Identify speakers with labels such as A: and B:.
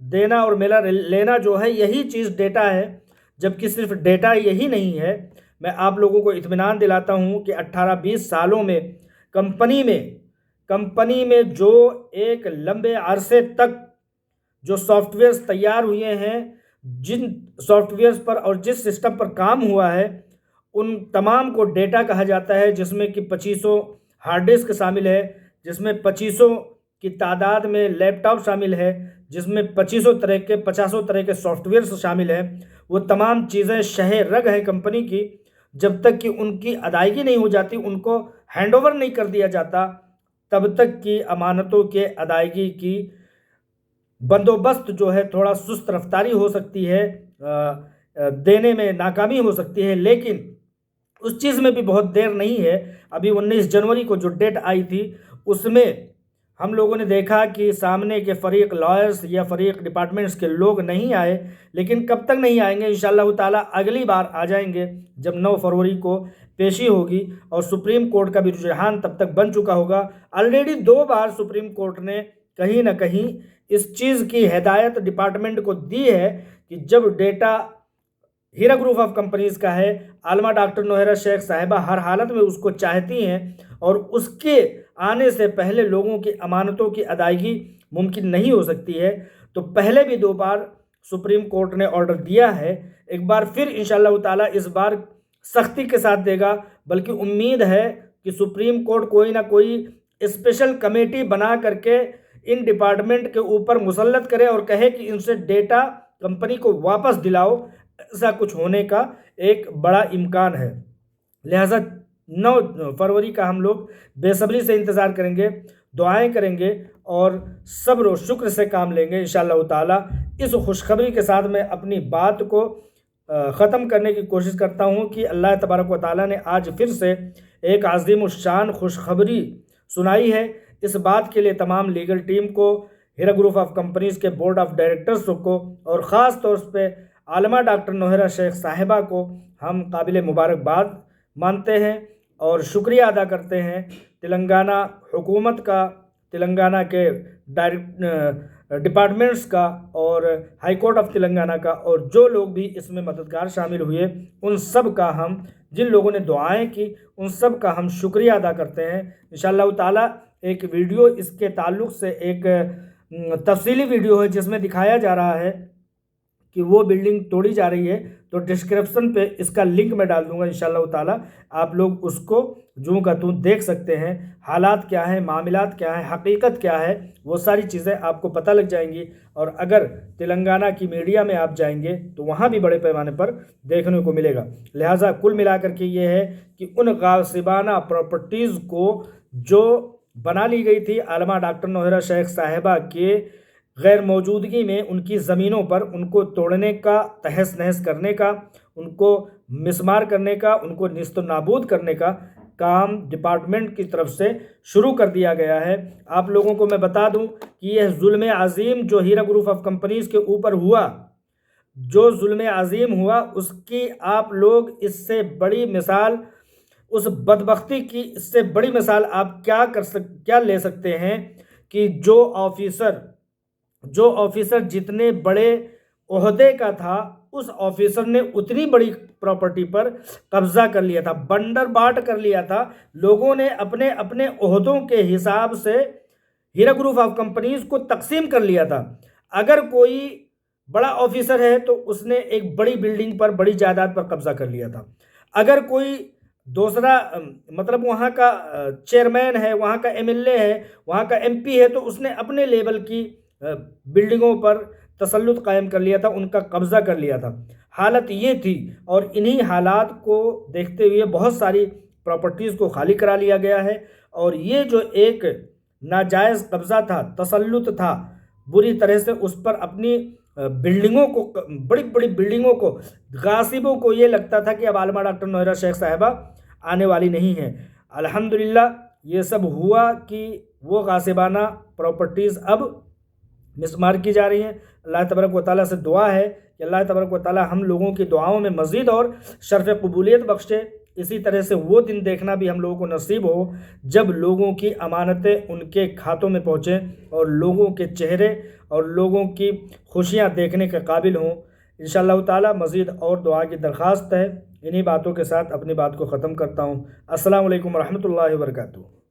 A: دینا اور میرا لینا جو ہے یہی چیز ڈیٹا ہے، جبکہ صرف ڈیٹا یہی نہیں ہے۔ میں آپ لوگوں کو اطمینان دلاتا ہوں کہ 18-20 سالوں میں کمپنی میں جو ایک لمبے عرصے تک جو سافٹ ویئرز تیار ہوئے ہیں، جن سافٹ ویئرز پر اور جس سسٹم پر کام ہوا ہے، ان تمام کو ڈیٹا کہا جاتا ہے، جس میں کہ 2500 ہارڈ ڈسک شامل ہے، جس میں 2500 کی تعداد میں لیپ ٹاپ شامل ہے، جس میں 50 طرح کے سافٹ ویئرز شامل ہیں۔ وہ تمام چیزیں شہ رگ ہیں کمپنی کی۔ جب تک کہ ان کی ادائیگی نہیں ہو جاتی، ان کو ہینڈ اوور نہیں کر دیا جاتا، تب تک کی امانتوں کے ادائیگی کی بندوبست جو ہے تھوڑا سست رفتاری ہو سکتی ہے، دینے میں ناکامی ہو سکتی ہے، لیکن اس چیز میں بھی بہت دیر نہیں ہے۔ ابھی 19 جنوری کو جو ڈیٹ آئی تھی، اس میں ہم لوگوں نے دیکھا کہ سامنے کے فریق لائرز یا فریق ڈپارٹمنٹس کے لوگ نہیں آئے، لیکن کب تک نہیں آئیں گے؟ انشاءاللہ تعالیٰ اگلی بار آ جائیں گے، جب 9 فروری کو پیشی ہوگی، اور سپریم کورٹ کا بھی رجحان تب تک بن چکا ہوگا۔ آلریڈی 2 بار سپریم کورٹ نے کہیں نہ کہیں اس چیز کی ہدایت ڈپارٹمنٹ کو دی ہے کہ جب ڈیٹا ہیرا گروپ آف کمپنیز کا ہے، عالمہ ڈاکٹر نوہیرہ شیخ صاحبہ ہر حالت میں اس کو چاہتی ہیں، اور اس کے آنے سے پہلے لوگوں کی امانتوں کی ادائیگی ممکن نہیں ہو سکتی ہے۔ تو پہلے بھی 2 بار سپریم کورٹ نے آرڈر دیا ہے، ایک بار پھر انشاءاللہ تعالیٰ اس بار سختی کے ساتھ دے گا، بلکہ امید ہے کہ سپریم کورٹ کوئی نہ کوئی اسپیشل کمیٹی بنا کر کے ان ڈپارٹمنٹ کے اوپر مسلط کرے اور کہے کہ ان سے ڈیٹا کمپنی کو واپس دلاؤ۔ ایسا کچھ ہونے کا ایک بڑا امکان ہے، لہذا 9 فروری کا ہم لوگ بے صبری سے انتظار کریں گے، دعائیں کریں گے اور صبر و شکر سے کام لیں گے انشاءاللہ تعالیٰ۔ اس خوشخبری کے ساتھ میں اپنی بات کو ختم کرنے کی کوشش کرتا ہوں کہ اللہ تبارک و تعالیٰ نے آج پھر سے ایک عظیم الشان خوشخبری سنائی ہے۔ اس بات کے لیے تمام لیگل ٹیم کو، ہیرا گروپ آف کمپنیز کے بورڈ آف ڈائریکٹرز کو، اور خاص طور پہ عالمہ ڈاکٹر نوہیرہ شیخ صاحبہ کو ہم قابل مبارکباد مانتے ہیں اور شکریہ ادا کرتے ہیں، تلنگانہ حکومت کا، تلنگانہ کے ڈپارٹمنٹس کا، اور ہائی کورٹ آف تلنگانہ کا، اور جو لوگ بھی اس میں مددگار شامل ہوئے، ان سب کا ہم، جن لوگوں نے دعائیں کی، ان سب کا ہم شکریہ ادا کرتے ہیں۔ انشاءاللہ تعالیٰ ایک ویڈیو اس کے تعلق سے ایک تفصیلی ویڈیو ہے، جس میں دکھایا جا رہا ہے کہ وہ بلڈنگ توڑی جا رہی ہے، تو ڈسکرپشن پہ اس کا لنک میں ڈال دوں گا انشاءاللہ تعالیٰ، آپ لوگ اس کو جوں کا توں دیکھ سکتے ہیں، حالات کیا ہیں، معاملات کیا ہیں، حقیقت کیا ہے، وہ ساری چیزیں آپ کو پتہ لگ جائیں گی۔ اور اگر تلنگانہ کی میڈیا میں آپ جائیں گے تو وہاں بھی بڑے پیمانے پر دیکھنے کو ملے گا۔ لہٰذا کل ملا کر کے یہ ہے کہ ان غاصبانہ پراپرٹیز کو جو بنا لی گئی تھی عالمہ ڈاکٹر نوہیرہ شیخ صاحبہ کے غیر موجودگی میں، ان کی زمینوں پر ان کو توڑنے کا، تہس نہس کرنے کا، ان کو مسمار کرنے کا، ان کو نیست و نابود کرنے کا کام ڈپارٹمنٹ کی طرف سے شروع کر دیا گیا ہے۔ آپ لوگوں کو میں بتا دوں کہ یہ ظلم عظیم جو ہیرا گروپ آف کمپنیز کے اوپر ہوا، جو ظلم عظیم ہوا، اس کی آپ لوگ اس سے بڑی مثال، اس بدبختی کی اس سے بڑی مثال آپ کیا لے سکتے ہیں کہ جو آفیسر جتنے بڑے عہدے کا تھا، اس آفیسر نے اتنی بڑی پراپرٹی پر قبضہ کر لیا تھا، بنڈر بانٹ کر لیا تھا۔ لوگوں نے اپنے اپنے عہدوں کے حساب سے ہیرا گروپ آف کمپنیز کو تقسیم کر لیا تھا۔ اگر کوئی بڑا آفیسر ہے تو اس نے ایک بڑی بلڈنگ پر، بڑی جائیداد پر قبضہ کر لیا تھا۔ اگر کوئی دوسرا مطلب وہاں کا چیئرمین ہے، وہاں کا MLA ہے، وہاں کا MP ہے، تو اس نے اپنے لیول کی بلڈنگوں پر تسلط قائم کر لیا تھا، ان کا قبضہ کر لیا تھا۔ حالت یہ تھی، اور انہی حالات کو دیکھتے ہوئے بہت ساری پراپرٹیز کو خالی کرا لیا گیا ہے، اور یہ جو ایک ناجائز قبضہ تھا، تسلط تھا، بری طرح سے اس پر اپنی بلڈنگوں کو، بڑی بڑی بلڈنگوں کو، غاصبوں کو یہ لگتا تھا کہ اب عالمہ ڈاکٹر نوہیرہ شیخ صاحبہ آنے والی نہیں ہے۔ الحمدللہ یہ سب ہوا کہ وہ غاصبانہ پراپرٹیز اب مسمار کی جا رہی ہیں۔ اللہ تبارک و تعالیٰ سے دعا ہے کہ اللہ تبارک و تعالیٰ ہم لوگوں کی دعاؤں میں مزید اور شرف قبولیت بخشے۔ اسی طرح سے وہ دن دیکھنا بھی ہم لوگوں کو نصیب ہو جب لوگوں کی امانتیں ان کے کھاتوں میں پہنچیں اور لوگوں کے چہرے اور لوگوں کی خوشیاں دیکھنے کے قابل ہوں۔ انشاءاللہ تعالی مزید اور دعا کی درخواست ہے۔ انہی باتوں کے ساتھ اپنی بات کو ختم کرتا ہوں۔ السلام علیکم ورحمۃ اللہ وبرکاتہ۔